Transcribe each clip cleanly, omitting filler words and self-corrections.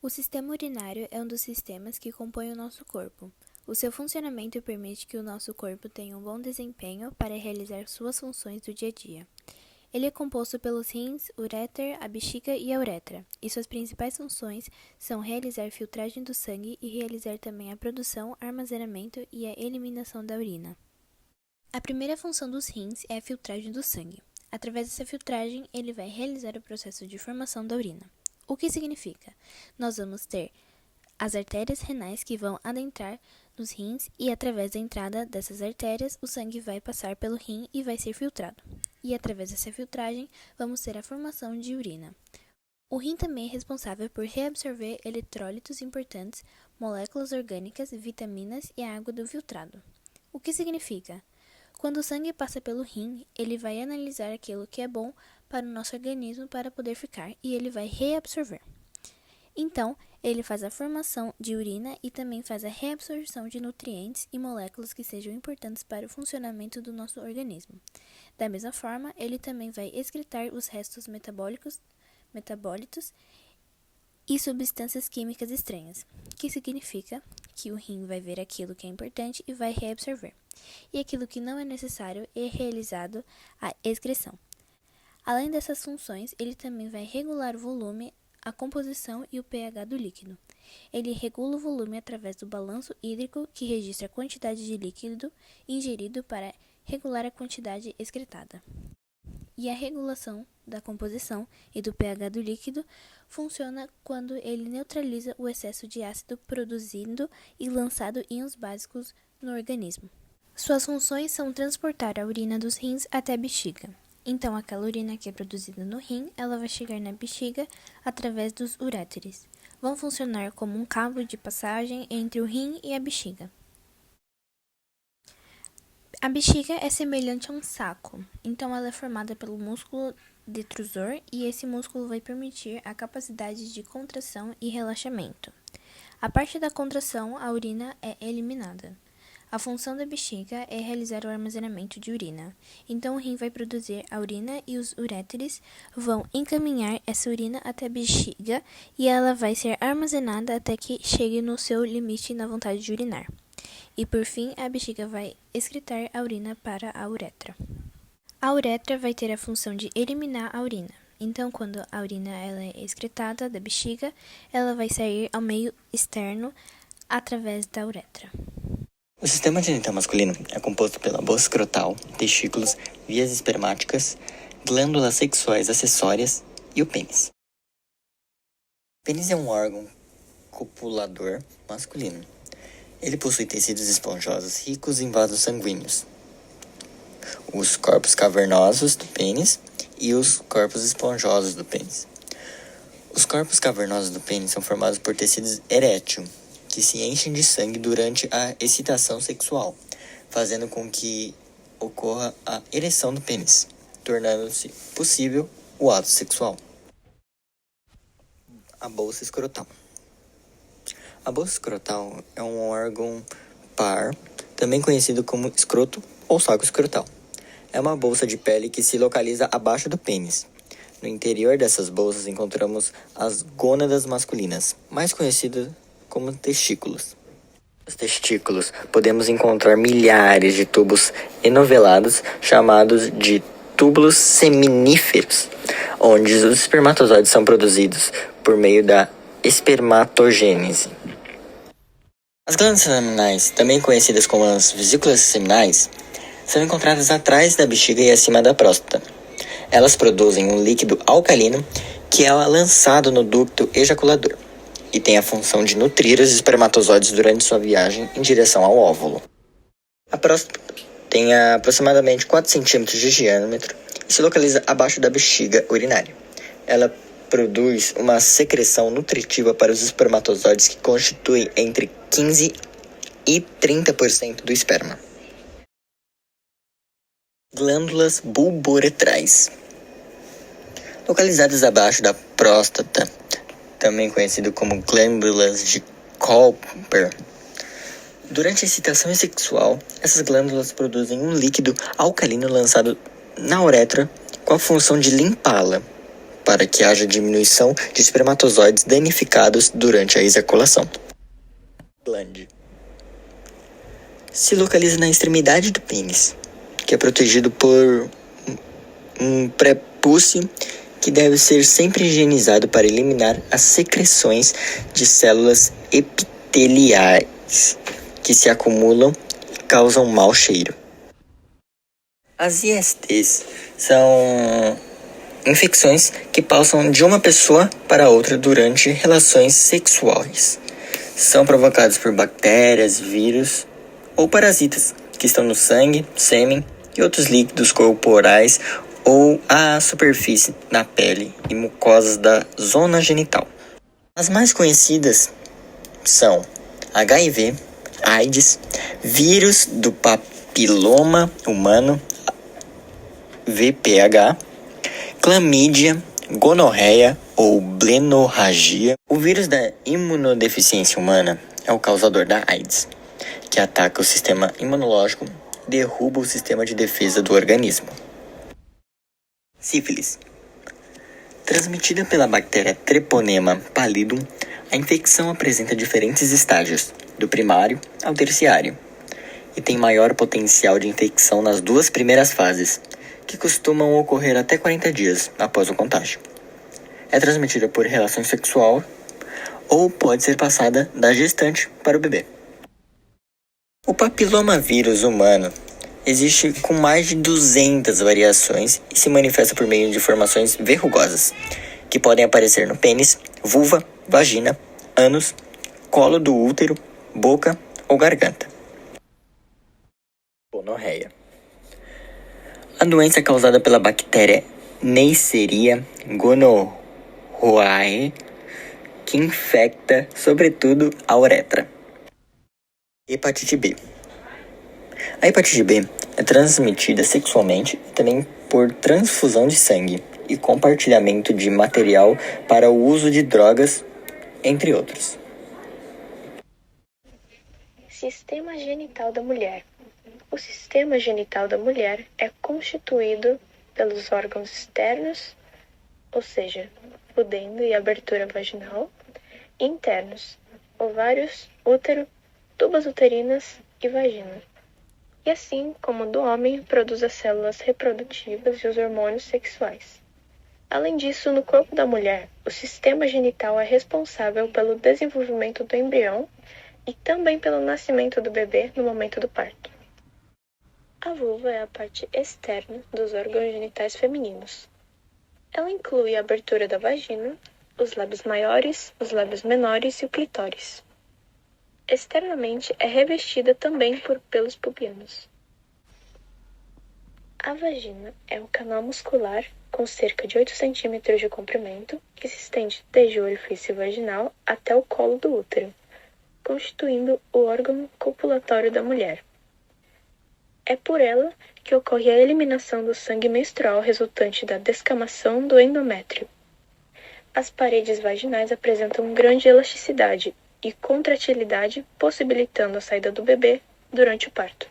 O sistema urinário é um dos sistemas que compõem o nosso corpo. O seu funcionamento permite que o nosso corpo tenha um bom desempenho para realizar suas funções do dia a dia. Ele é composto pelos rins, uréter, a bexiga e a uretra, e suas principais funções são realizar filtragem do sangue e realizar também a produção, armazenamento e a eliminação da urina. A primeira função dos rins é a filtragem do sangue. Através dessa filtragem, ele vai realizar o processo de formação da urina. O que significa? Nós vamos ter as artérias renais que vão adentrar nos rins e através da entrada dessas artérias o sangue vai passar pelo rim e vai ser filtrado. E através dessa filtragem vamos ter a formação de urina. O rim também é responsável por reabsorver eletrólitos importantes, moléculas orgânicas, vitaminas e a água do filtrado. O que significa? Quando o sangue passa pelo rim, ele vai analisar aquilo que é bom para o nosso organismo para poder ficar e ele vai reabsorver. Então, ele faz a formação de urina e também faz a reabsorção de nutrientes e moléculas que sejam importantes para o funcionamento do nosso organismo. Da mesma forma, ele também vai excretar os restos metabólitos e substâncias químicas estranhas, que significa que o rim vai ver aquilo que é importante e vai reabsorver, e aquilo que não é necessário é realizado a excreção. Além dessas funções, ele também vai regular o volume, a composição e o pH do líquido. Ele regula o volume através do balanço hídrico, que registra a quantidade de líquido ingerido para regular a quantidade excretada. E a regulação da composição e do pH do líquido funciona quando ele neutraliza o excesso de ácido produzindo e lançado íons básicos no organismo. Suas funções são transportar a urina dos rins até a bexiga. Então, aquela urina que é produzida no rim, ela vai chegar na bexiga através dos uréteres. Vão funcionar como um cabo de passagem entre o rim e a bexiga. A bexiga é semelhante a um saco, então ela é formada pelo músculo detrusor e esse músculo vai permitir a capacidade de contração e relaxamento. A parte da contração, a urina é eliminada. A função da bexiga é realizar o armazenamento de urina. Então, o rim vai produzir a urina e os uréteres vão encaminhar essa urina até a bexiga e ela vai ser armazenada até que chegue no seu limite na vontade de urinar. E, por fim, a bexiga vai excretar a urina para a uretra. A uretra vai ter a função de eliminar a urina. Então, quando a urina ela é excretada da bexiga, ela vai sair ao meio externo através da uretra. O sistema genital masculino é composto pela bolsa escrotal, testículos, vias espermáticas, glândulas sexuais acessórias e o pênis. O pênis é um órgão copulador masculino. Ele possui tecidos esponjosos ricos em vasos sanguíneos, os corpos cavernosos do pênis e os corpos esponjosos do pênis. Os corpos cavernosos do pênis são formados por tecidos erétil, que se enchem de sangue durante a excitação sexual, fazendo com que ocorra a ereção do pênis, tornando-se possível o ato sexual. A bolsa escrotal. A bolsa escrotal é um órgão par, também conhecido como escroto ou saco escrotal. É uma bolsa de pele que se localiza abaixo do pênis. No interior dessas bolsas encontramos as gônadas masculinas, mais conhecidas como testículos. Nos testículos podemos encontrar milhares de tubos enovelados chamados de túbulos seminíferos, onde os espermatozoides são produzidos por meio da espermatogênese. As glândulas seminais, também conhecidas como as vesículas seminais, são encontradas atrás da bexiga e acima da próstata. Elas produzem um líquido alcalino que é lançado no ducto ejaculador e tem a função de nutrir os espermatozoides durante sua viagem em direção ao óvulo. A próstata tem aproximadamente 4 cm de diâmetro e se localiza abaixo da bexiga urinária. Ela produz uma secreção nutritiva para os espermatozoides que constitui entre 15% e 30% do esperma. Glândulas bulboretrais. Localizadas abaixo da próstata, também conhecido como glândulas de Cooper. Durante a excitação sexual, essas glândulas produzem um líquido alcalino lançado na uretra com a função de limpá-la, para que haja diminuição de espermatozoides danificados durante a ejaculação. Glande. Se localiza na extremidade do pênis, que é protegido por um prepúcio que deve ser sempre higienizado para eliminar as secreções de células epiteliais que se acumulam e causam mau cheiro. As ISTs são infecções que passam de uma pessoa para outra durante relações sexuais. São provocadas por bactérias, vírus ou parasitas que estão no sangue, sêmen e outros líquidos corporais ou à superfície, na pele e mucosas da zona genital. As mais conhecidas são HIV, AIDS, vírus do papiloma humano, VPH, clamídia, gonorreia ou blenorragia. O vírus da imunodeficiência humana é o causador da AIDS, que ataca o sistema imunológico e derruba o sistema de defesa do organismo. Sífilis. Transmitida pela bactéria Treponema pallidum, a infecção apresenta diferentes estágios, do primário ao terciário, e tem maior potencial de infecção nas duas primeiras fases, que costumam ocorrer até 40 dias após o contágio. É transmitida por relação sexual ou pode ser passada da gestante para o bebê. O papilomavírus humano existe com mais de 200 variações e se manifesta por meio de formações verrugosas, que podem aparecer no pênis, vulva, vagina, ânus, colo do útero, boca ou garganta. Gonorreia. A doença é causada pela bactéria Neisseria gonorrhoeae, que infecta, sobretudo, a uretra. Hepatite B. A hepatite B é transmitida sexualmente e também por transfusão de sangue e compartilhamento de material para o uso de drogas, entre outros. Sistema genital da mulher. O sistema genital da mulher é constituído pelos órgãos externos, ou seja, pudendo e abertura vaginal, e internos, ovários, útero, tubas uterinas e vagina. E assim como do homem, produz as células reprodutivas e os hormônios sexuais. Além disso, no corpo da mulher, o sistema genital é responsável pelo desenvolvimento do embrião e também pelo nascimento do bebê no momento do parto. A vulva é a parte externa dos órgãos genitais femininos. Ela inclui a abertura da vagina, os lábios maiores, os lábios menores e o clitóris. Externamente é revestida também por pelos pubianos. A vagina é um canal muscular com cerca de 8 centímetros de comprimento que se estende desde o orifício vaginal até o colo do útero, constituindo o órgão copulatório da mulher. É por ela que ocorre a eliminação do sangue menstrual resultante da descamação do endométrio. As paredes vaginais apresentam grande elasticidade e contratilidade, possibilitando a saída do bebê durante o parto.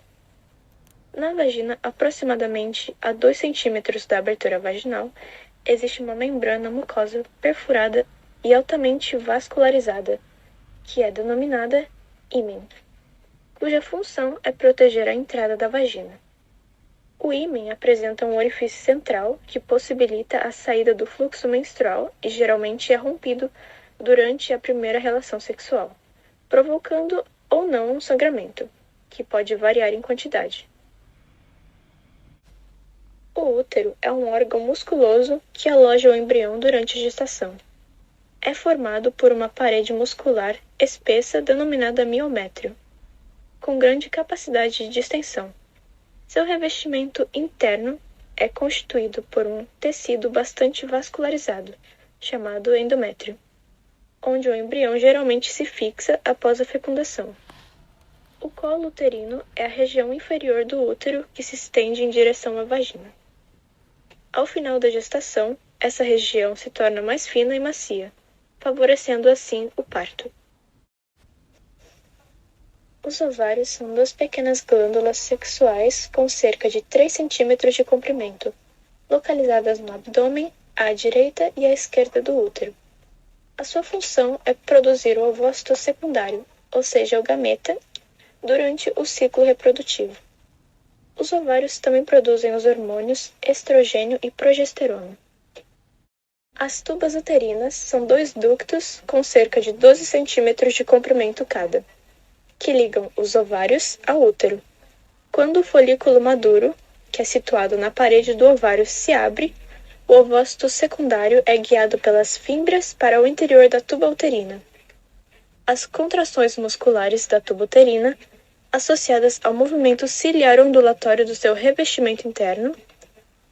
Na vagina, aproximadamente a 2 centímetros da abertura vaginal, existe uma membrana mucosa perfurada e altamente vascularizada, que é denominada ímen, cuja função é proteger a entrada da vagina. O ímen apresenta um orifício central que possibilita a saída do fluxo menstrual e geralmente é rompido durante a primeira relação sexual, provocando ou não um sangramento, que pode variar em quantidade. O útero é um órgão musculoso que aloja o embrião durante a gestação. É formado por uma parede muscular espessa denominada miométrio, com grande capacidade de distensão. Seu revestimento interno é constituído por um tecido bastante vascularizado, chamado endométrio, onde o embrião geralmente se fixa após a fecundação. O colo uterino é a região inferior do útero que se estende em direção à vagina. Ao final da gestação, essa região se torna mais fina e macia, favorecendo assim o parto. Os ovários são 2 pequenas glândulas sexuais com cerca de 3 centímetros de comprimento, localizadas no abdômen à direita e à esquerda do útero. A sua função é produzir o ovócito secundário, ou seja, o gameta, durante o ciclo reprodutivo. Os ovários também produzem os hormônios estrogênio e progesterona. As tubas uterinas são 2 ductos com cerca de 12 centímetros de comprimento cada, que ligam os ovários ao útero. Quando o folículo maduro, que é situado na parede do ovário, se abre, o ovócito secundário é guiado pelas fímbrias para o interior da tuba uterina. As contrações musculares da tuba uterina, associadas ao movimento ciliar ondulatório do seu revestimento interno,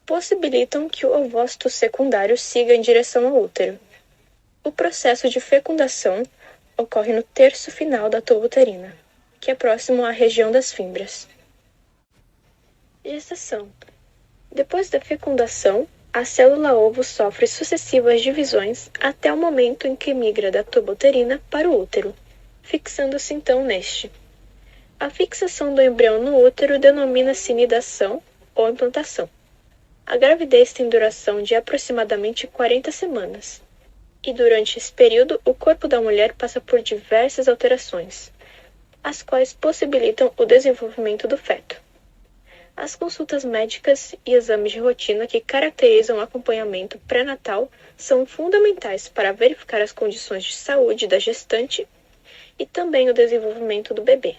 possibilitam que o ovócito secundário siga em direção ao útero. O processo de fecundação ocorre no terço final da tuba uterina, que é próximo à região das fímbrias. Gestação. Depois da fecundação, a célula-ovo sofre sucessivas divisões até o momento em que migra da tuba uterina para o útero, fixando-se então neste. A fixação do embrião no útero denomina-se nidação ou implantação. A gravidez tem duração de aproximadamente 40 semanas, e durante esse período o corpo da mulher passa por diversas alterações, as quais possibilitam o desenvolvimento do feto. As consultas médicas e exames de rotina que caracterizam o acompanhamento pré-natal são fundamentais para verificar as condições de saúde da gestante e também o desenvolvimento do bebê.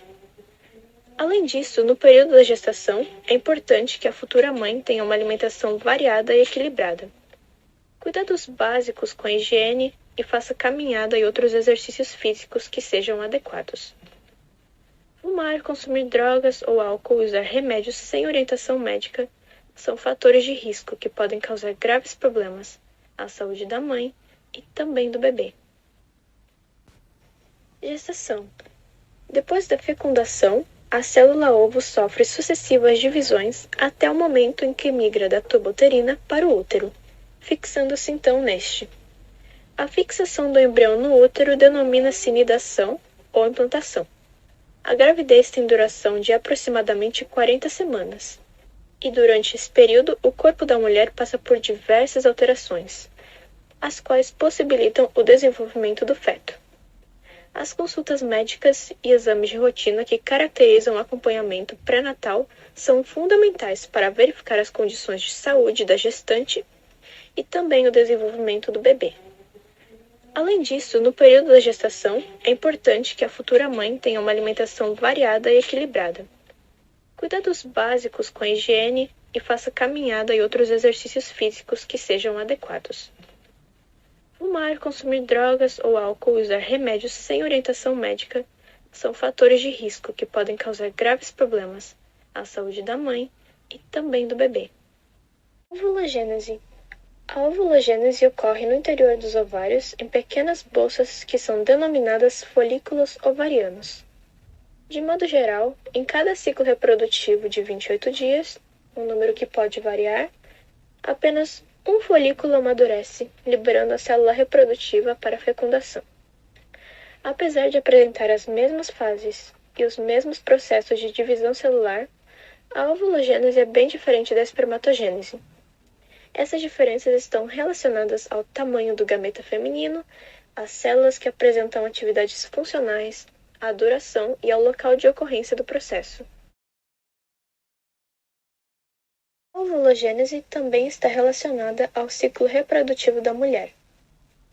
Além disso, no período da gestação, é importante que a futura mãe tenha uma alimentação variada e equilibrada. Cuidados básicos com a higiene e faça caminhada e outros exercícios físicos que sejam adequados. Fumar, consumir drogas ou álcool e usar remédios sem orientação médica são fatores de risco que podem causar graves problemas à saúde da mãe e também do bebê. Gestação. Depois da fecundação, a célula-ovo sofre sucessivas divisões até o momento em que migra da tuba uterina para o útero, fixando-se então neste. A fixação do embrião no útero denomina-se nidação ou implantação. A gravidez tem duração de aproximadamente 40 semanas, e durante esse período o corpo da mulher passa por diversas alterações, as quais possibilitam o desenvolvimento do feto. As consultas médicas e exames de rotina que caracterizam o acompanhamento pré-natal são fundamentais para verificar as condições de saúde da gestante e também o desenvolvimento do bebê. Além disso, no período da gestação, é importante que a futura mãe tenha uma alimentação variada e equilibrada. Cuidados básicos com a higiene e faça caminhada e outros exercícios físicos que sejam adequados. Fumar, consumir drogas ou álcool e usar remédios sem orientação médica são fatores de risco que podem causar graves problemas à saúde da mãe e também do bebê. Ovulogênese. A ovulogênese ocorre no interior dos ovários em pequenas bolsas que são denominadas folículos ovarianos. De modo geral, em cada ciclo reprodutivo de 28 dias, um número que pode variar, apenas um folículo amadurece, liberando a célula reprodutiva para a fecundação. Apesar de apresentar as mesmas fases e os mesmos processos de divisão celular, a ovulogênese é bem diferente da espermatogênese. Essas diferenças estão relacionadas ao tamanho do gameta feminino, às células que apresentam atividades funcionais, à duração e ao local de ocorrência do processo. A ovulogênese também está relacionada ao ciclo reprodutivo da mulher,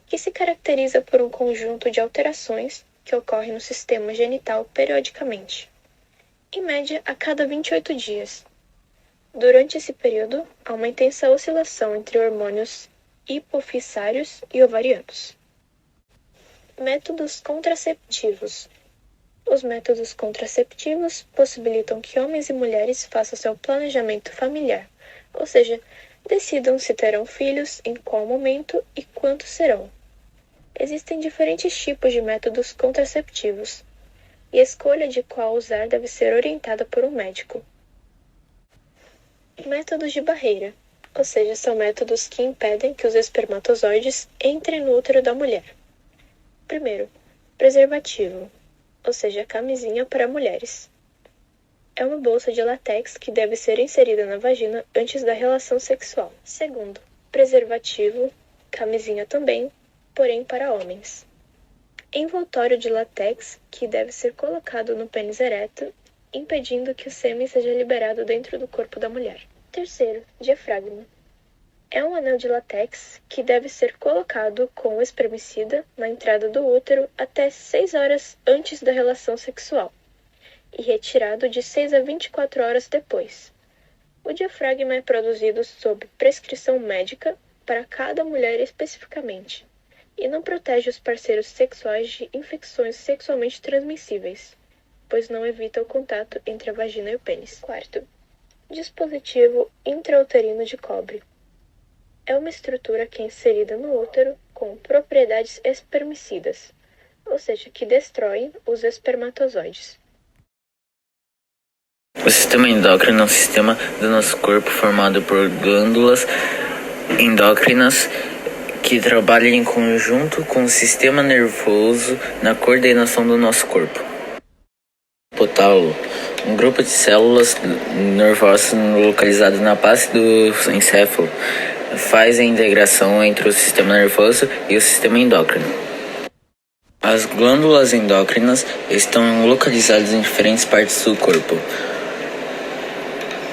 que se caracteriza por um conjunto de alterações que ocorrem no sistema genital periodicamente, em média a cada 28 dias. Durante esse período, há uma intensa oscilação entre hormônios hipofissários e ovarianos. Métodos contraceptivos. Os métodos contraceptivos possibilitam que homens e mulheres façam seu planejamento familiar, ou seja, decidam se terão filhos, em qual momento e quantos serão. Existem diferentes tipos de métodos contraceptivos, e a escolha de qual usar deve ser orientada por um médico. Métodos de barreira, ou seja, são métodos que impedem que os espermatozoides entrem no útero da mulher. Primeiro, preservativo, ou seja, camisinha para mulheres. É uma bolsa de látex que deve ser inserida na vagina antes da relação sexual. Segundo, preservativo, camisinha também, porém para homens. Envoltório de látex que deve ser colocado no pênis ereto, impedindo que o sêmen seja liberado dentro do corpo da mulher. Terceiro, diafragma. É um anel de látex que deve ser colocado com o espermicida na entrada do útero até 6 horas antes da relação sexual e retirado de 6 a 24 horas depois. O diafragma é produzido sob prescrição médica para cada mulher especificamente e não protege os parceiros sexuais de infecções sexualmente transmissíveis, pois não evita o contato entre a vagina e o pênis. Quarto, dispositivo intrauterino de cobre. É uma estrutura que é inserida no útero com propriedades espermicidas, ou seja, que destroem os espermatozoides. O sistema endócrino é um sistema do nosso corpo formado por glândulas endócrinas que trabalham em conjunto com o sistema nervoso na coordenação do nosso corpo. Hipotálamo, um grupo de células nervosas localizado na base do encéfalo, faz a integração entre o sistema nervoso e o sistema endócrino. As glândulas endócrinas estão localizadas em diferentes partes do corpo: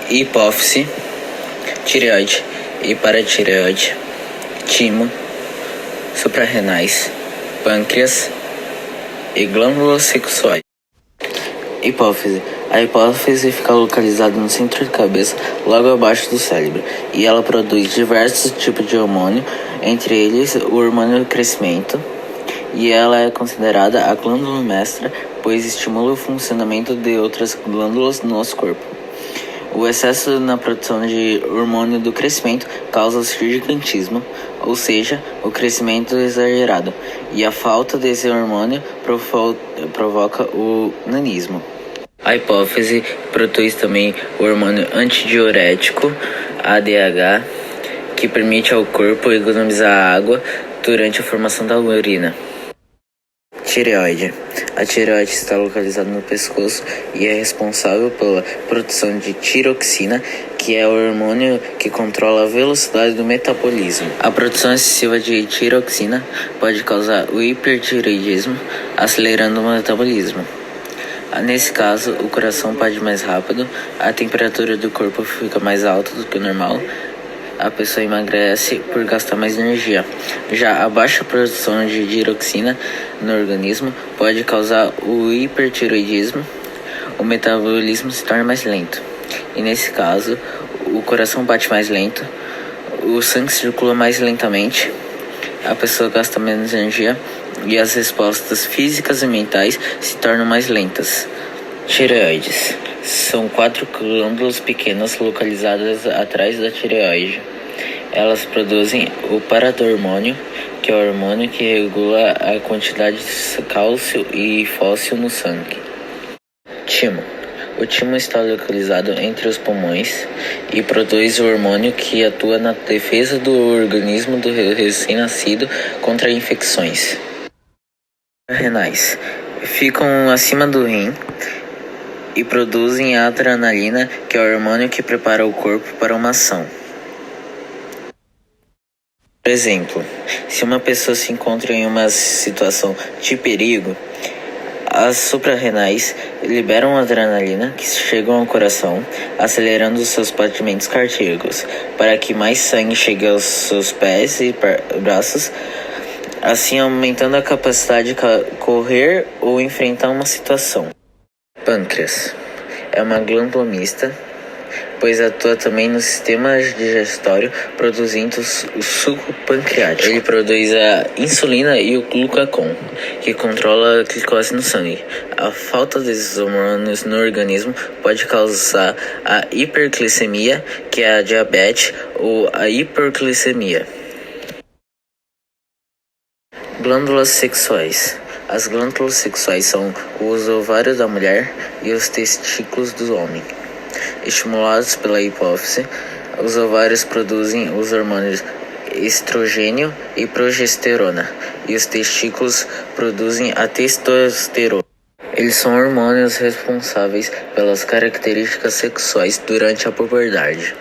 hipófise, tireoide e paratireoide, timo, suprarrenais, pâncreas e glândulas sexuais. Hipófise. A hipófise fica localizada no centro da cabeça, logo abaixo do cérebro, e ela produz diversos tipos de hormônio, entre eles o hormônio do crescimento, e ela é considerada a glândula mestra, pois estimula o funcionamento de outras glândulas do nosso corpo. O excesso na produção de hormônio do crescimento causa o gigantismo, ou seja, o crescimento exagerado, e a falta desse hormônio provoca o nanismo. A hipófise produz também o hormônio antidiurético, ADH, que permite ao corpo economizar água durante a formação da urina. Tireoide. A tireoide está localizada no pescoço e é responsável pela produção de tiroxina, que é o hormônio que controla a velocidade do metabolismo. A produção excessiva de tiroxina pode causar o hipertireoidismo, acelerando o metabolismo. Nesse caso, o coração bate mais rápido, a temperatura do corpo fica mais alta do que o normal, a pessoa emagrece por gastar mais energia. Já a baixa produção de tiroxina no organismo pode causar o hipertireoidismo, o metabolismo se torna mais lento. E nesse caso, o coração bate mais lento, o sangue circula mais lentamente, a pessoa gasta menos energia e as respostas físicas e mentais se tornam mais lentas. Tireoides. São 4 glândulas pequenas localizadas atrás da tireoide. Elas produzem o paradormônio, que é o hormônio que regula a quantidade de cálcio e fósforo no sangue. Timo. O timo está localizado entre os pulmões e produz o hormônio que atua na defesa do organismo do recém-nascido contra infecções. Renais. Ficam acima do rim e produzem a adrenalina, que é o hormônio que prepara o corpo para uma ação. Por exemplo, se uma pessoa se encontra em uma situação de perigo, as suprarrenais liberam adrenalina que chegam ao coração, acelerando os seus batimentos cardíacos, para que mais sangue chegue aos seus pés e braços, assim aumentando a capacidade de correr ou enfrentar uma situação. Pâncreas. É uma glândula mista, pois atua também no sistema digestório, produzindo o suco pancreático. Ele produz a insulina e o glucagon, que controla a glicose no sangue. A falta desses hormônios no organismo pode causar a hiperglicemia, que é a diabetes, ou a hiperglicemia. Glândulas sexuais. As glândulas sexuais são os ovários da mulher e os testículos do homem. Estimulados pela hipófise, os ovários produzem os hormônios estrogênio e progesterona, e os testículos produzem a testosterona. Eles são hormônios responsáveis pelas características sexuais durante a puberdade.